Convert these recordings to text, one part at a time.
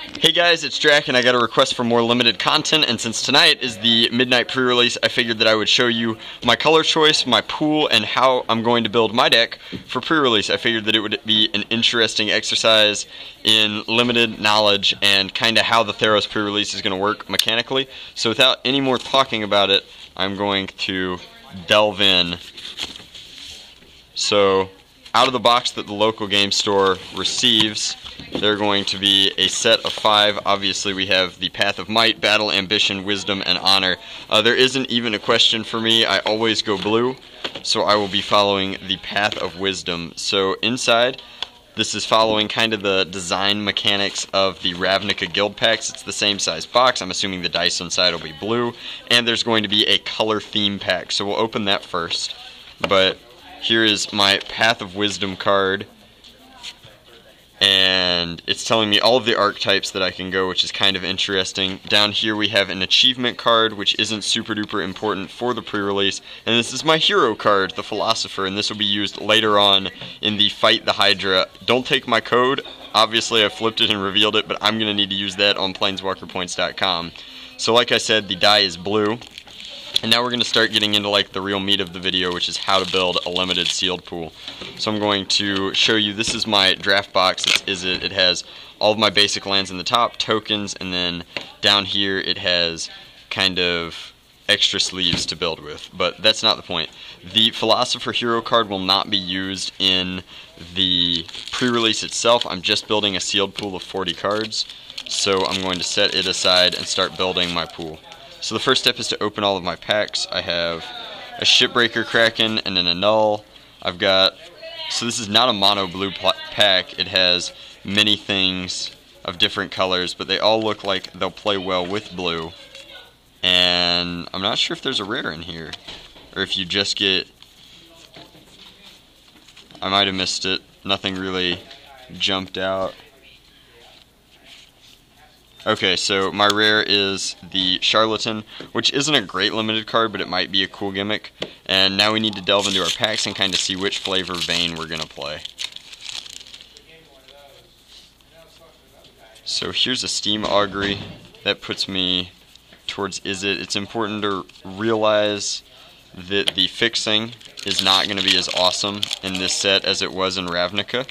Hey guys, it's Jack, and I got a request for more limited content, and since tonight is the midnight pre-release, I figured that I would show you my color choice, my pool, and how I'm going to build my deck for pre-release. I figured that it would be an interesting exercise in limited knowledge and kind of how the Theros pre-release is going to work mechanically. So without any more talking about it, I'm going to delve in. So, out of the box that the local game store receives, they're going to be a set of 5. Obviously, we have the Path of Might, Battle, Ambition, Wisdom, and Honor. There isn't even a question for me. I always go blue, so I will be following the Path of Wisdom. So inside, this is following kind of the design mechanics of the Ravnica Guild Packs. It's the same size box. I'm assuming the dice inside will be blue, and there's going to be a color theme pack. So we'll open that first. But here is my Path of Wisdom card, and it's telling me all of the archetypes that I can go, which is kind of interesting. Down here we have an achievement card, which isn't super duper important for the pre-release, and this is my hero card, the Philosopher, and this will be used later on in the Fight the Hydra. Don't take my code. Obviously I flipped it and revealed it, but I'm going to need to use that on planeswalkerpoints.com. So like I said, the die is blue. And now we're going to start getting into like the real meat of the video, which is how to build a limited sealed pool. So I'm going to show you, this is my draft box, it's Izzet. It has all of my basic lands in the top, tokens, and then down here it has kind of extra sleeves to build with. But that's not the point. The Philosopher Hero card will not be used in the pre-release itself. I'm just building a sealed pool of 40 cards. So I'm going to set it aside and start building my pool. So the first step is to open all of my packs. I have a Shipbreaker Kraken and then a Null. I've got, so this is not a mono blue pack. It has many things of different colors, but they all look like they'll play well with blue. And I'm not sure if there's a rare in here, or if you just get, I might have missed it. Nothing really jumped out. Okay, so my rare is the Charlatan, which isn't a great limited card, but it might be a cool gimmick. And now we need to delve into our packs and kind of see which flavor vein we're going to play. So here's a Steam Augury. That puts me towards Izzet. It's important to realize that the fixing is not going to be as awesome in this set as it was in Ravnica.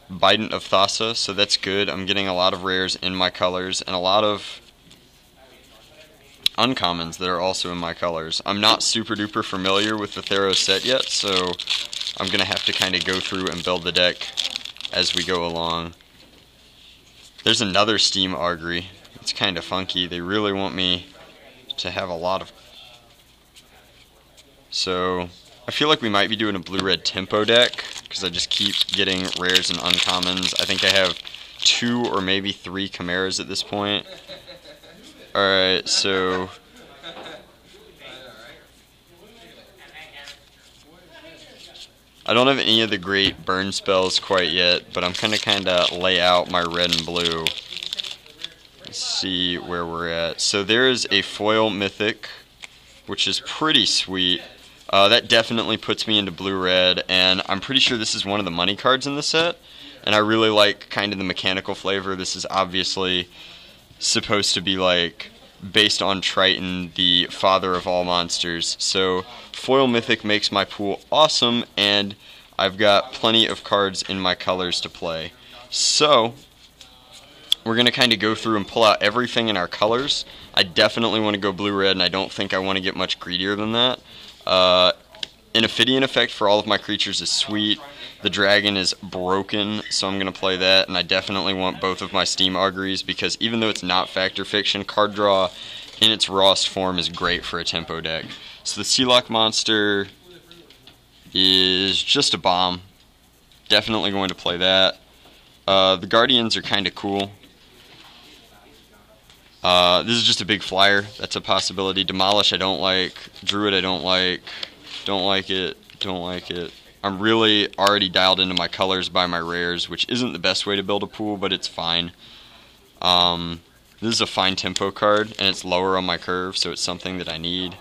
Bident of Thassa, so that's good. I'm getting a lot of rares in my colors and a lot of uncommons that are also in my colors. I'm not super duper familiar with the Theros set yet, so I'm going to have to kind of go through and build the deck as we go along. There's another Steam Augury. It's kind of funky. They really want me to have a lot of... So I feel like we might be doing a blue-red tempo deck, because I just keep getting rares and uncommons. I think I have 2 or maybe 3 Chimeras at this point. Alright, so I don't have any of the great burn spells quite yet, but I'm kind of lay out my red and blue. Let's see where we're at. So there is a foil Mythic, which is pretty sweet. That definitely puts me into blue-red, and I'm pretty sure this is one of the money cards in the set, and I really like kind of the mechanical flavor. This is obviously supposed to be like based on Triton, the father of all monsters. So foil Mythic makes my pool awesome, and I've got plenty of cards in my colors to play. So we're going to kind of go through and pull out everything in our colors. I definitely want to go blue-red, and I don't think I want to get much greedier than that. An Ophidian effect for all of my creatures is sweet. The dragon is broken, so I'm going to play that, and I definitely want both of my Steam Auguries, because even though it's not Factor Fiction, card draw in its rawest form is great for a tempo deck. So the Sealock monster is just a bomb. Definitely going to play that. The Guardians are kind of cool. This is just a big flyer. That's a possibility. Demolish I don't like. Druid I don't like. Don't like it. Don't like it. I'm really already dialed into my colors by my rares, which isn't the best way to build a pool, but it's fine. This is a fine tempo card, and it's lower on my curve, so it's something that I need.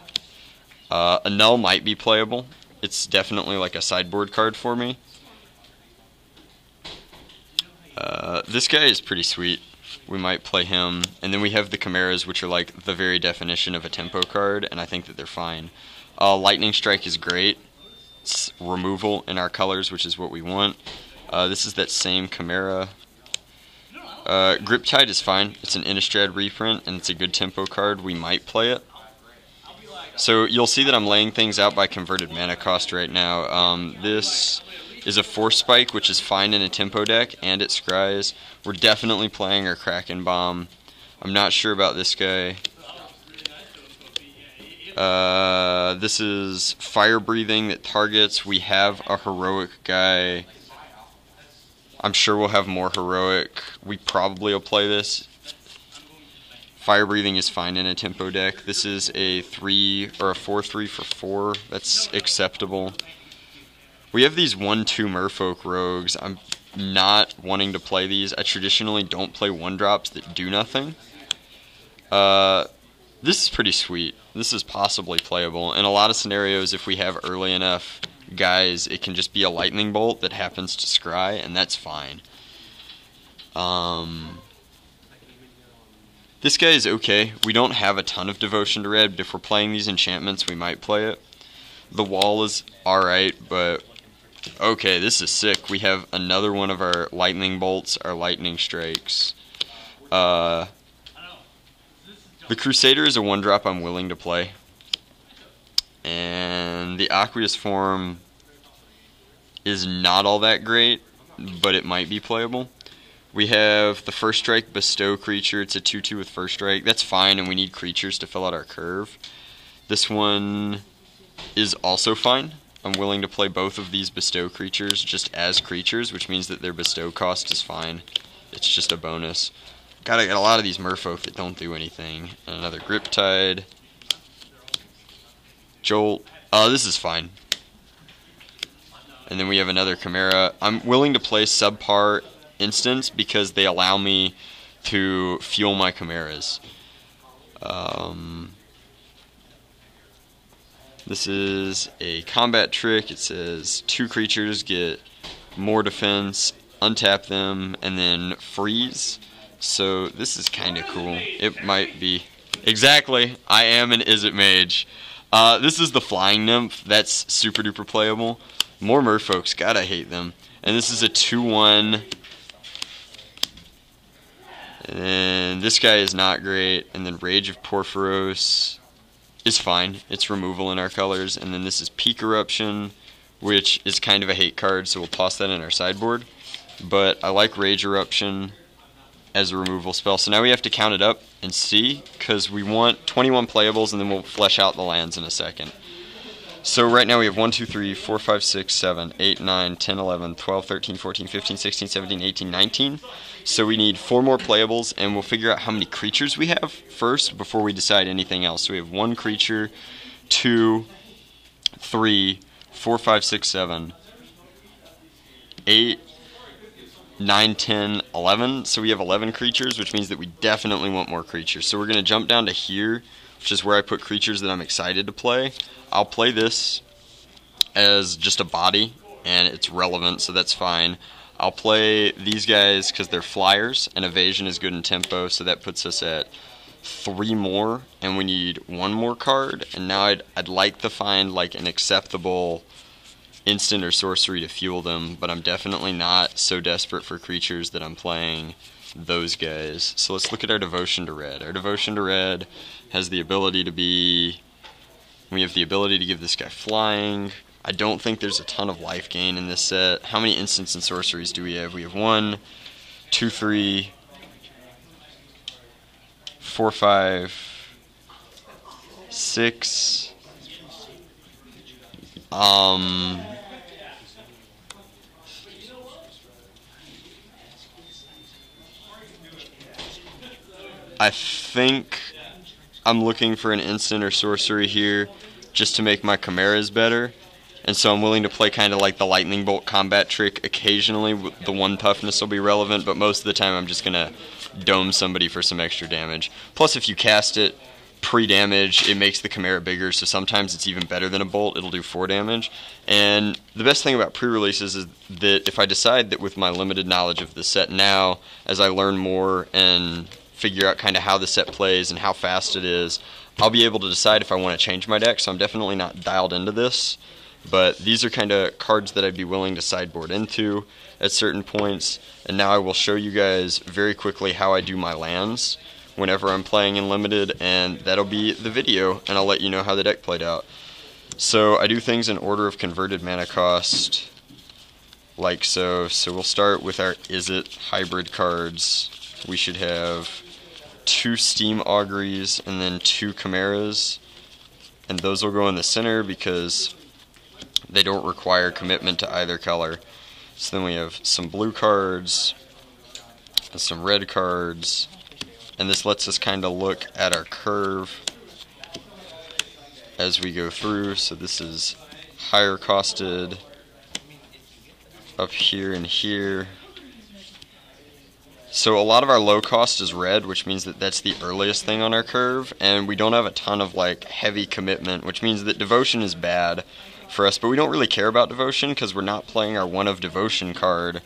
A Null might be playable. It's definitely like a sideboard card for me. This guy is pretty sweet. We might play him. And then we have the Chimeras, which are like the very definition of a tempo card, and I think that they're fine. Lightning Strike is great. It's removal in our colors, which is what we want. This is that same Chimera. Griptide is fine. It's an Innistrad reprint, and it's a good tempo card. We might play it. So you'll see that I'm laying things out by converted mana cost right now. This is a Force Spike, which is fine in a tempo deck, and it scries. We're definitely playing our Kraken Bomb. I'm not sure about this guy. This is Fire Breathing that targets. We have a Heroic guy. I'm sure we'll have more Heroic. We probably will play this. Fire Breathing is fine in a tempo deck. This is a 3 or a 4/3 for 4. That's acceptable. We have these 1/2 Merfolk Rogues. I'm not wanting to play these. I traditionally don't play 1-drops that do nothing. This is pretty sweet. This is possibly playable. In a lot of scenarios, if we have early enough guys, it can just be a Lightning Bolt that happens to scry, and that's fine. This guy is okay. We don't have a ton of Devotion to Red, but if we're playing these enchantments, we might play it. The Wall is alright, but okay, this is sick. We have another one of our Lightning Bolts, our Lightning Strikes. The Crusader is a 1-drop I'm willing to play. And the Aqueous Form is not all that great, but it might be playable. We have the First Strike Bestow creature. It's a 2/2 with First Strike. That's fine, and we need creatures to fill out our curve. This one is also fine. I'm willing to play both of these Bestow creatures just as creatures, which means that their Bestow cost is fine. It's just a bonus. Gotta get a lot of these Merfolk that don't do anything. And another Griptide. Jolt. This is fine. And then we have another Chimera. I'm willing to play subpar instants because they allow me to fuel my Chimeras. This is a combat trick. It says 2 creatures get more defense, untap them, and then freeze. So this is kind of cool. It might be. Exactly. I am an Izzet mage. This is the Flying Nymph. That's super duper playable. More Merfolks. God, I hate them. And this is a 2/1. And then this guy is not great. And then Rage of Porphyros is fine. It's removal in our colors. And then this is Peak Eruption, which is kind of a hate card, so we'll toss that in our sideboard. But I like Rage Eruption as a removal spell. So now we have to count it up and see, because we want 21 playables, and then we'll flesh out the lands in a second. So right now we have 1, 2, 3, 4, 5, 6, 7, 8, 9, 10, 11, 12, 13, 14, 15, 16, 17, 18, 19. So we need 4 more playables, and we'll figure out how many creatures we have first before we decide anything else. So we have 1 creature, 2, 3, 4, 5, 6, 7, 8, 9, 10, 11. So we have 11 creatures, which means that we definitely want more creatures. So we're going to jump down to here, which is where I put creatures that I'm excited to play. I'll play this as just a body, and it's relevant, so that's fine. I'll play these guys because they're flyers, and evasion is good in tempo, so that puts us at 3 more, and we need 1 more card. And now I'd like to find like an acceptable instant or sorcery to fuel them, but I'm definitely not so desperate for creatures that I'm playing those guys. So let's look at our Devotion to Red. Our Devotion to Red has the ability to be... We have the ability to give this guy flying. I don't think there's a ton of life gain in this set. How many instants and sorceries do we have? We have 1, 2, 3, 4, 5, 6. I think I'm looking for an instant or sorcery here just to make my Chimeras better. And so I'm willing to play kind of like the Lightning Bolt combat trick occasionally. The 1 toughness will be relevant, but most of the time I'm just going to dome somebody for some extra damage. Plus, if you cast it pre-damage, it makes the Chimera bigger, so sometimes it's even better than a bolt. It'll do 4 damage. And the best thing about pre-releases is that if I decide that with my limited knowledge of the set now, as I learn more and figure out kind of how the set plays and how fast it is, I'll be able to decide if I want to change my deck. So I'm definitely not dialed into this, but these are kind of cards that I'd be willing to sideboard into at certain points. And now I will show you guys very quickly how I do my lands whenever I'm playing in limited, and that'll be the video, and I'll let you know how the deck played out. So I do things in order of converted mana cost, like so. So we'll start with our Izzet hybrid cards. We should have 2 Steam Auguries and then 2 Chimeras, and those will go in the center because they don't require commitment to either color. So then we have some blue cards and some red cards, and this lets us kind of look at our curve as we go through. So this is higher costed up here and here. So a lot of our low cost is red, which means that that's the earliest thing on our curve, and we don't have a ton of like heavy commitment, which means that devotion is bad for us, but we don't really care about devotion because we're not playing our One of Devotion card.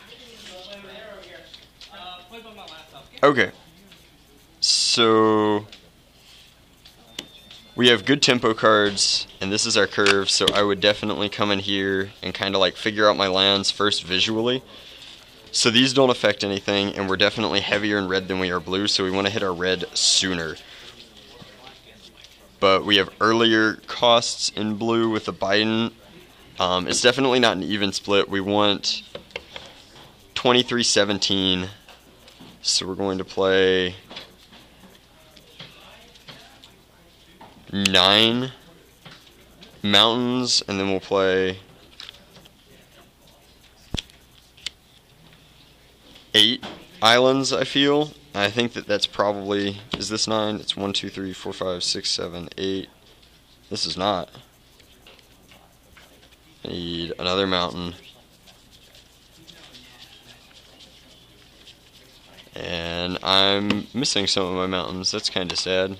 Okay. So we have good tempo cards, and this is our curve, so I would definitely come in here and kind of like figure out my lands first visually. So these don't affect anything, and we're definitely heavier in red than we are blue, so we want to hit our red sooner. But we have earlier costs in blue with the Biden. It's definitely not an even split. We want 23-17, so we're going to play 9 mountains, and then we'll play 8 islands, I feel. I think that that's probably, is this 9? It's 1, 2, 3, 4, 5, 6, 7, 8. This is not. I need another mountain. And I'm missing some of my mountains. That's kind of sad.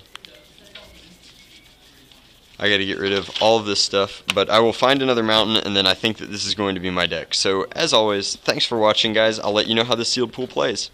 I gotta get rid of all of this stuff, but I will find another mountain, and then I think that this is going to be my deck. So, as always, thanks for watching, guys. I'll let you know how the sealed pool plays.